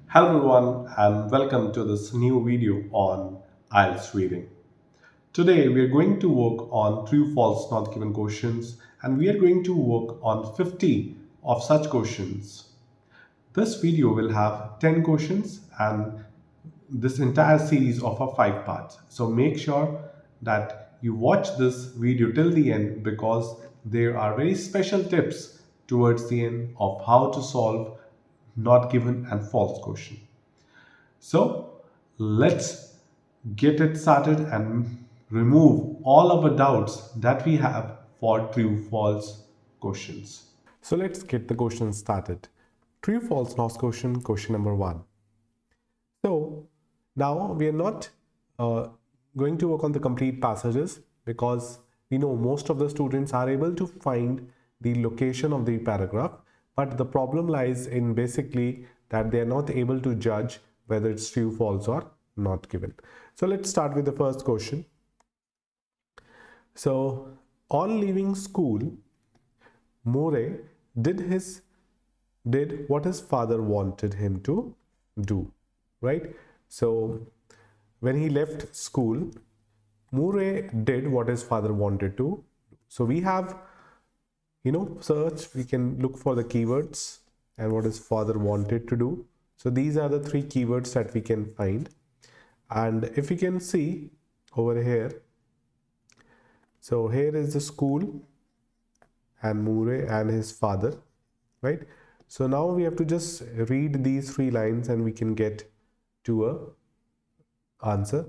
Hello everyone and welcome to this new video on IELTS reading. Today we are going to work on true false not given questions and we are going to work on 50 of such questions. This video will have 10 questions and this entire series of 5 parts. So make sure that you watch this video till the end because there are very special tips towards the end of how to solve not given and false question. So let's get it started and remove all of the doubts that we have for true false questions. So let's get the question started. True false loss question number 1. So now we are not going to work on the complete passages because we know most of the students are able to find the location of the paragraph, but the problem lies in basically that they are not able to judge whether it's true, false or not given. So let's start with the first question. So on leaving school, Murray did what his father wanted him to do, right? So when he left school, Murray did what his father wanted to. So we have, search, we can look for the keywords and what his father wanted to do. So these are the 3 keywords that we can find. And if you can see over here, so here is the school and Murray and his father, right? So now we have to just read these 3 lines and we can get to a answer.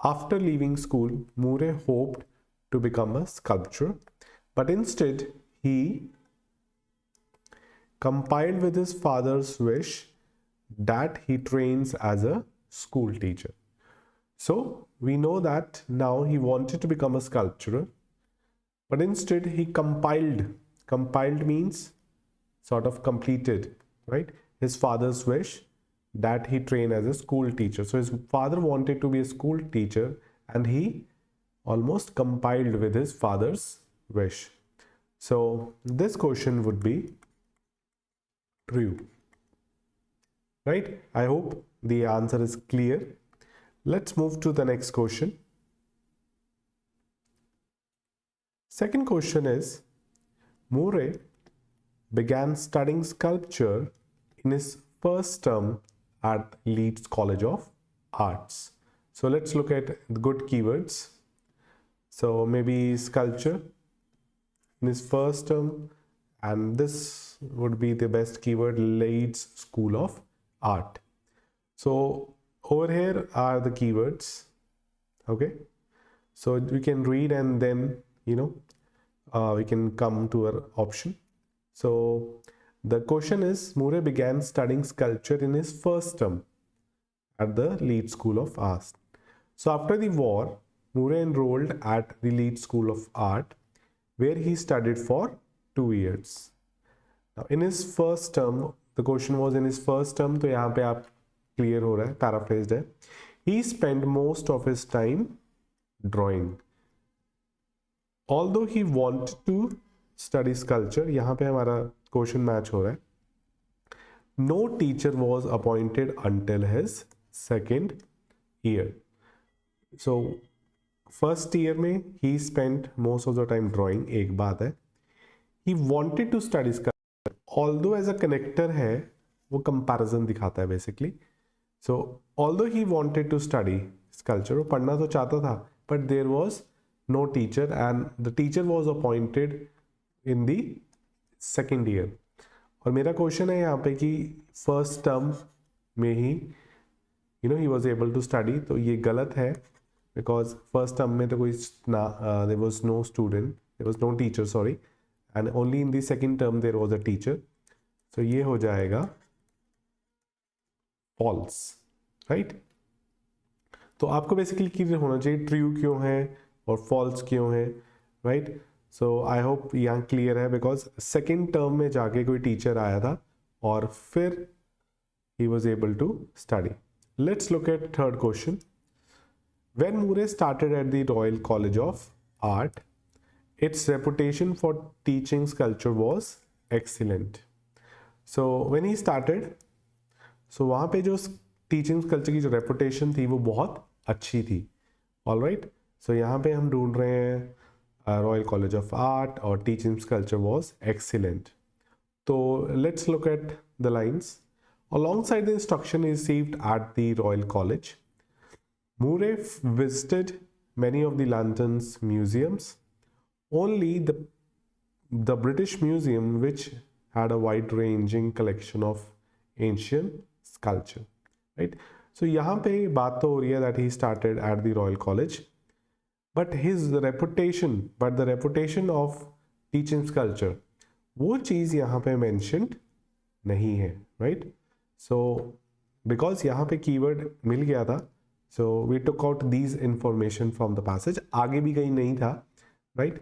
After leaving school, Murray hoped to become a sculptor, but instead he complied with his father's wish that he trains as a school teacher. So we know that now he wanted to become a sculptor, but instead he compiled. Compiled means sort of completed, right? His father's wish that he train as a school teacher. So his father wanted to be a school teacher and he almost compiled with his father's wish. So this question would be true, right? I hope the answer is clear. Let's move to the next question. Second question is, Murray began studying sculpture in his first term at Leeds College of Arts. So let's look at the good keywords. So maybe sculpture in his first term, and this would be the best keyword, Leeds School of Art. So over here are the keywords. Okay, so we can read and then we can come to our option. So the question is, Murray began studying sculpture in his first term at the Leeds School of Art. So after the war, Murray enrolled at the Leeds School of Art, where he studied for 2 years. Now in his first term, the question was in his first term, तो यहाँ पे आप clear हो रहा है, paraphrased है. He spent most of his time drawing. Although he wanted to study sculpture, यहाँ पे हमारा क्वेश्चन मैच हो रहा है. No teacher was appointed until his second year. So first year में he spent most of the time drawing. एक बात है. He wanted to study sculpture. Although as a connector है, वो comparison दिखाता है basically. So although he wanted to study sculpture, वो पढ़ना तो चाहता था, but there was no teacher and the teacher was appointed in the second year. और मेरा क्वेश्चन है यहाँ पे कि फर्स्ट टर्म में ही he was able to study, तो ये गलत है because फर्स्ट टर्म में तो कोई there was no student, there was no teacher, sorry, and only in the second term there was a teacher. So ये हो जाएगा false, right? तो आपको बेसिकली क्लियर होना चाहिए ट्रू क्यों है और फॉल्स क्यों है, राइट? सो आई होप यहाँ क्लियर है बिकॉज सेकेंड टर्म में जाके कोई टीचर आया था और फिर he was able to study. Let's look at third question. When Murray started at the Royal College of Art, its reputation for teaching sculpture was excellent. So when he started, सो वहाँ पे जो teaching culture की जो reputation थी वो बहुत अच्छी थी. ऑल राइट, सो यहाँ पे हम ढूंढ रहे हैं रॉयल कॉलेज ऑफ आर्ट और टीचिंग कल्चर वॉज एक्सीलेंट. तो let's look at the lines. Alongside the instruction he received at the Royal College, Murray visited many of the London's museums. Only the British Museum, which had a wide-ranging collection of ancient sculpture. Right? So यहाँ पे बात तो हो रही है that he started at the Royal College, but the reputation of teaching sculpture, वो चीज़ यहाँ पे mentioned नहीं है. Right? So because यहाँ पे कीवर्ड मिल गया था, so we took out these information from the passage. आगे भी कहीं नहीं था, right?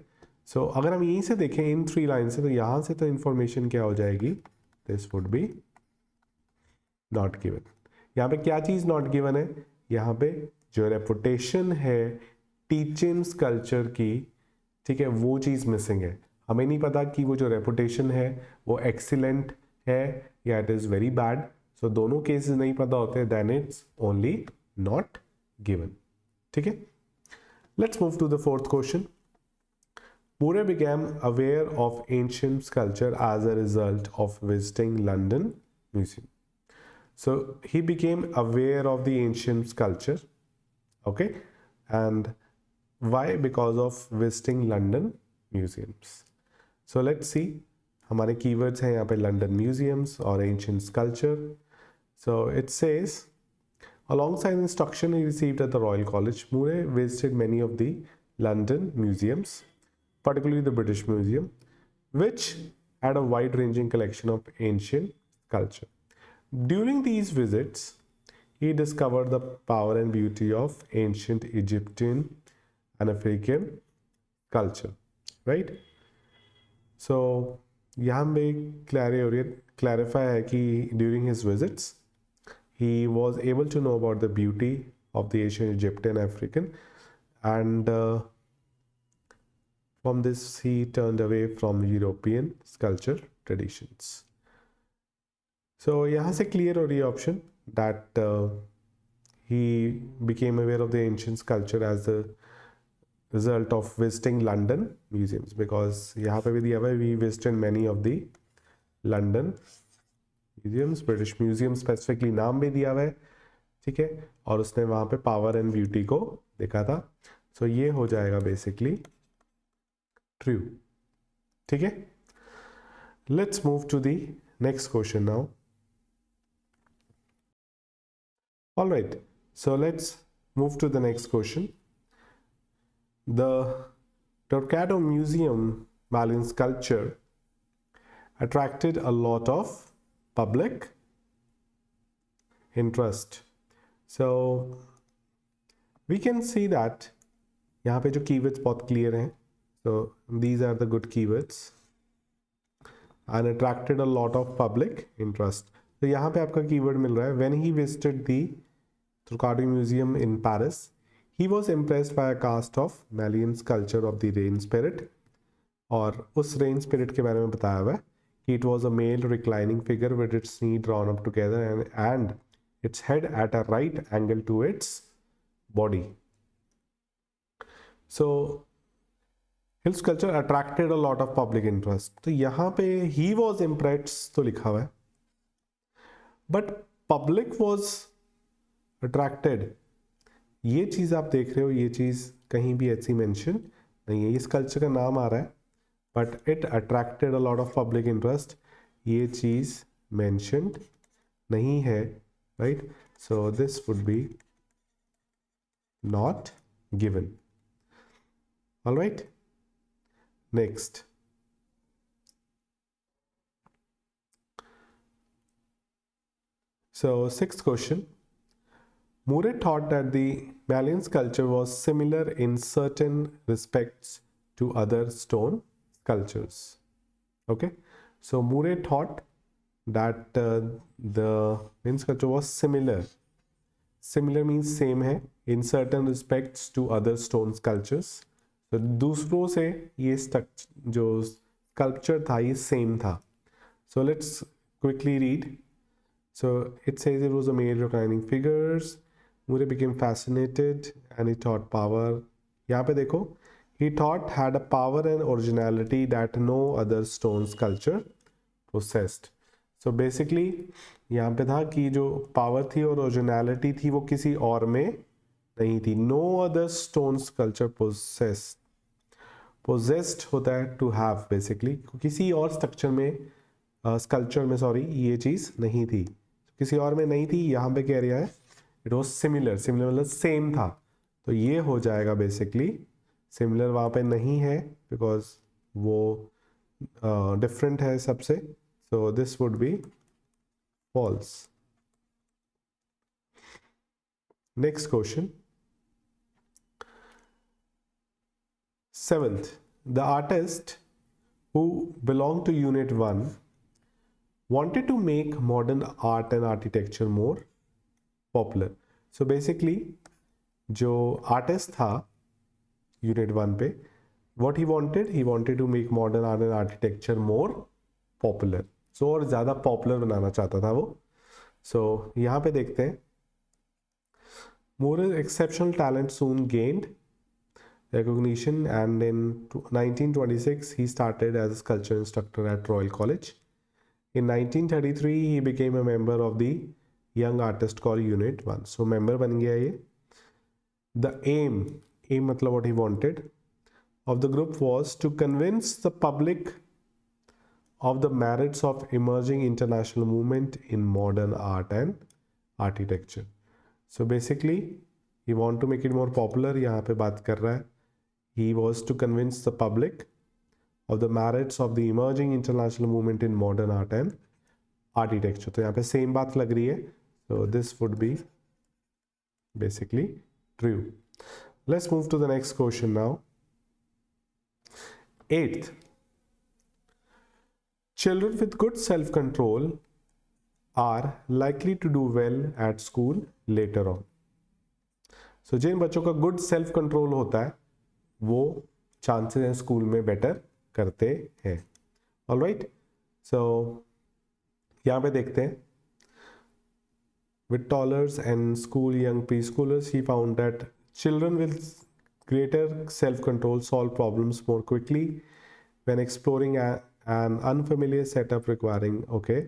So अगर हम यहीं से देखें इन 3 लाइन से, तो यहाँ से तो इंफॉर्मेशन क्या हो जाएगी? This would be not given. यहाँ पे क्या चीज़ नॉट गिवन है? यहाँ पे जो रेपुटेशन है टीचिंग कल्चर की, ठीक है, वो चीज़ मिसिंग है. हमें नहीं पता कि वो जो रेपुटेशन है वो एक्सीलेंट है या it is very bad. So दोनों केसेस नहीं पता होते, then it's only not given. ठीक है, let's move to the fourth question. Murray became aware of ancient sculpture as a result of visiting London Museum. So he became aware of the ancient sculpture. Okay, and why? Because of visiting London museums. So let's see. हमारे keywords हैं यहाँ पे London museums और ancient sculpture. So it says, alongside instruction he received at the Royal College, Murray visited many of the London museums, particularly the British Museum, which had a wide-ranging collection of ancient sculpture. During these visits, he discovered the power and beauty of ancient Egyptian and African culture. Right? So यहाँ पे clarify है कि during his visits, he was able to know about the beauty of the ancient Egyptian and African, and from this he turned away from European sculpture traditions. So यहाँ से clear हो रही है option that he became aware of the ancient sculpture as a result of visiting London museums, because यहाँ पे भी दिया हुआ है we visited many of the London museums, British Museum specifically नाम भी दिया हुआ है. ठीक है, और उसने वहाँ पे पावर एंड ब्यूटी को देखा था. सो ये हो जाएगा बेसिकली ट्रू. ठीक है, let's move to the next question now. Alright, so let's move to the next question. The Torquato Museum Malian sculpture attracted a lot of public interest. So we can see that यहाँ पे जो keywords बहुत clear हैं. So these are the good keywords and attracted a lot of public interest. तो यहाँ पे आपका keyword मिल रहा है when he visited the Torquato Museum in Paris. He was impressed by a cast of Malian sculpture of the rain spirit. और उस rain spirit के बारे में बताया हुआ है कि it was a male reclining figure with its knee drawn up together and its head at a right angle to its body. So his sculpture attracted a lot of public interest. तो यहाँ पे he was impressed तो लिखा हुआ है, but public was attracted. ये चीज़ आप देख रहे हो, ये चीज़ कहीं भी ऐसी मेंशन नहीं है. इस कल्चर का नाम आ रहा है but it attracted a lot of public interest, ये चीज़ मेंशनड नहीं है. Right, so this would be not given. Alright, next. So sixth question. Murray thought that the Malian sculpture was similar in certain respects to other stone sculptures. Okay, so Murray thought that the Malian sculpture was similar. Similar means same है in certain respects to other stone sculptures. So दूसरों से ये जो sculpture था ये same था. So let's quickly read. So it says it was a male reclining figures. Mure became fascinated and he thought power. यहाँ पे देखो, he thought had a power and originality that no other stone sculpture possessed. So basically यहाँ पे था कि जो power थी और ओरिजिनलिटी थी वो किसी और में नहीं थी. No other stone sculpture possessed. Possessed होता है टू हैव बेसिकली, किसी और स्ट्रक्चर में स्कल्पचर में सॉरी ये चीज़ नहीं थी, किसी और में नहीं थी. यहाँ पे कह रहा है इट वॉज सिमिलर. सिमिलर मतलब सेम था, तो ये हो जाएगा बेसिकली. सिमिलर वहाँ पे नहीं है बिकॉज वो डिफरेंट है सबसे. So this would be false. Next question. Seventh, the artist who belonged to Unit 1 wanted to make modern art and architecture more popular. So basically, जो artist था Unit 1 पे, what he wanted to make modern art and architecture more popular. So और ज़्यादा popular बनाना चाहता था वो. So यहाँ पे देखते हैं. Moore's exceptional talent soon gained recognition, and in 1926 he started as a sculpture instructor at Royal College. In 1933 he became a member of the Young Artist Corps Unit 1. So member बन गया ये. The aim मतलब what he wanted of the group was to convince the public of the merits of emerging international movement in modern art and architecture. So basically he want to make it more popular. यहाँ पे बात कर रहा है. He was to convince the public of the merits of the emerging international movement in modern art and architecture. तो यहाँ पे same बात लग रही है. So this would be basically true. Let's move to the next question now. Eighth, children with good self-control are likely to do well at school later on. So जिन बच्चों का good self-control होता है वो chances हैं school में better करते हैं. Alright, सो यहाँ पे देखते हैं. With toddlers and school young preschoolers he found that children with greater self control solve problems more quickly when exploring an unfamiliar setup requiring okay.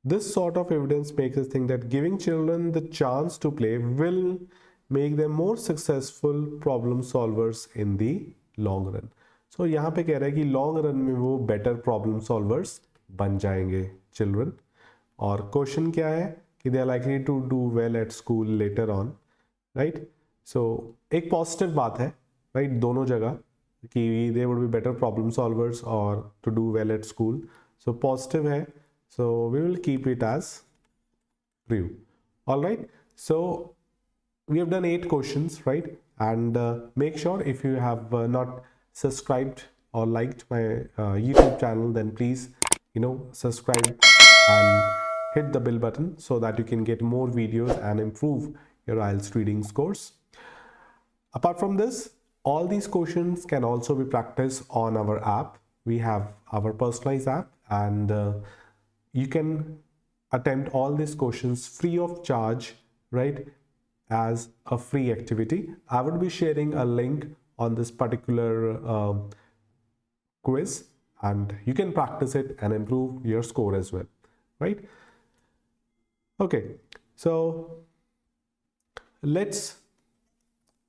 This sort of evidence makes us think that giving children the chance to play will make them more successful problem solvers in the long run. So यहाँ पे कह रहा है कि long run में वो better problem solvers बन जाएंगे children. और question क्या है कि they are likely to do well at school later on, right? So एक positive बात है, right? दोनों जगह कि they would be better problem solvers और to do well at school. So positive है. So we will keep it as true. All right. So we have done 8 questions, right? And make sure if you have not subscribed or liked my YouTube channel, then please, subscribe and hit the bell button so that you can get more videos and improve your IELTS reading scores. Apart from this, all these questions can also be practiced on our app. We have our personalized app, and you can attempt all these questions free of charge, right? As a free activity. I would be sharing a link on this particular quiz, and you can practice it and improve your score as well, right? Okay, so let's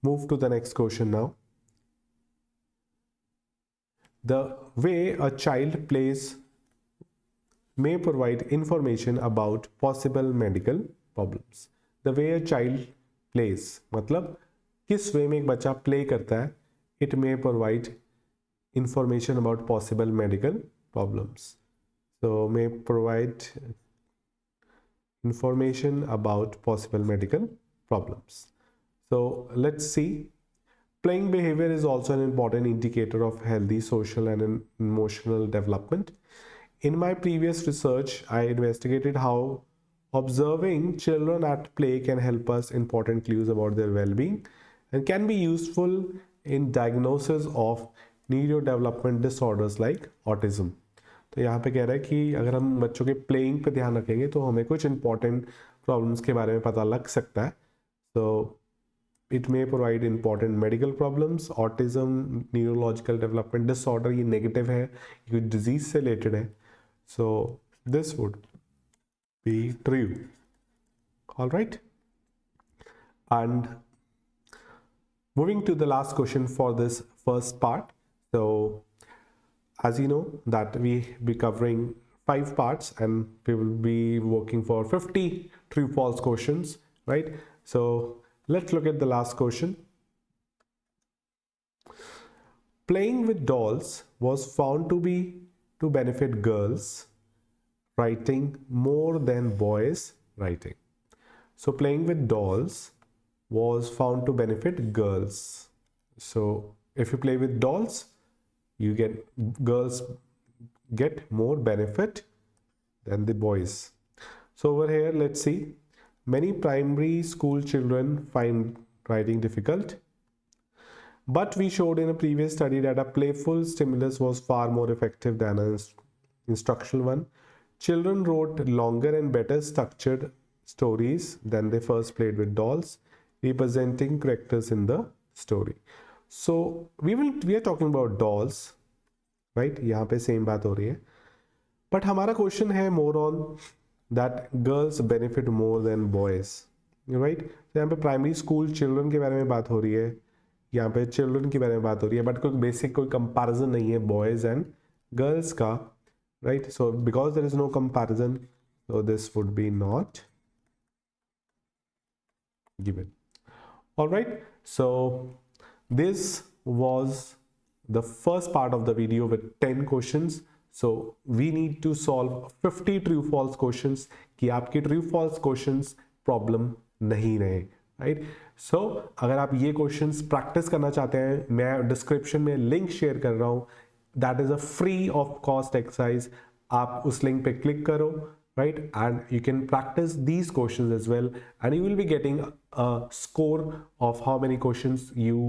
move to the next question now. The way a child plays may provide information about possible medical problems. The way a child plays मतलब किस वे में एक बच्चा play करता है. It may provide information about possible medical problems. So may provide information about possible medical problems. So let's see. Playing behavior is also an important indicator of healthy social and emotional development. In my previous research, I investigated how observing children at play can help us important clues about their well-being and can be useful in diagnosis of neurodevelopment disorders like autism. तो यहाँ पे कह रहा है कि अगर हम बच्चों के प्लेइंग पे ध्यान रखेंगे तो हमें कुछ इंपॉर्टेंट प्रॉब्लम्स के बारे में पता लग सकता है. तो it may provide important medical problems, autism, neurological development disorder, ये नेगेटिव है, ये डिजीज से रिलेटेड है. सो this would be true. All right, and moving to the last question for this first part. So as you know that we be covering 5 parts and we will be working for 50 true false questions, right? So let's look at the last question. Playing with dolls was found to benefit girls writing more than boys writing. So playing with dolls was found to benefit girls. So if you play with dolls, girls get more benefit than the boys. So over here, let's see. Many primary school children find writing difficult, but we showed in a previous study that a playful stimulus was far more effective than an instructional one. Children wrote longer and better structured stories than they first played with dolls, representing characters in the story. So we are talking about dolls, right? यहाँ पे same बात हो रही है, but हमारा question है more on that girls benefit more than boys, right? तो यहाँ पे प्राइमरी स्कूल चिल्ड्रन के बारे में बात हो रही है, यहाँ पे चिल्ड्रन के बारे में बात हो रही है, बट कोई बेसिक कोई कंपैरिजन नहीं है बॉयज एंड गर्ल्स का, right? So because there is no comparison, so this would be not given. All right, so this was the first part of the video with 10 questions. So we need to solve 50 true false questions कि आपके true false questions problem नहीं रहे, right? So अगर आप ये questions practice करना चाहते हैं, मैं description में link share कर रहा हूँ, that is a free of cost exercise. आप उस link पे click करो, right, and you can practice these questions as well, and you will be getting a score of how many questions you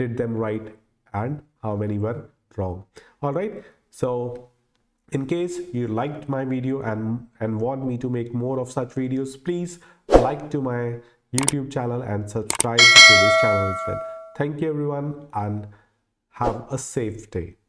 did them right and how many were wrong. All right, so in case you liked my video and want me to make more of such videos, please like to my YouTube channel and subscribe to this channel as well. Thank you everyone and have a safe day.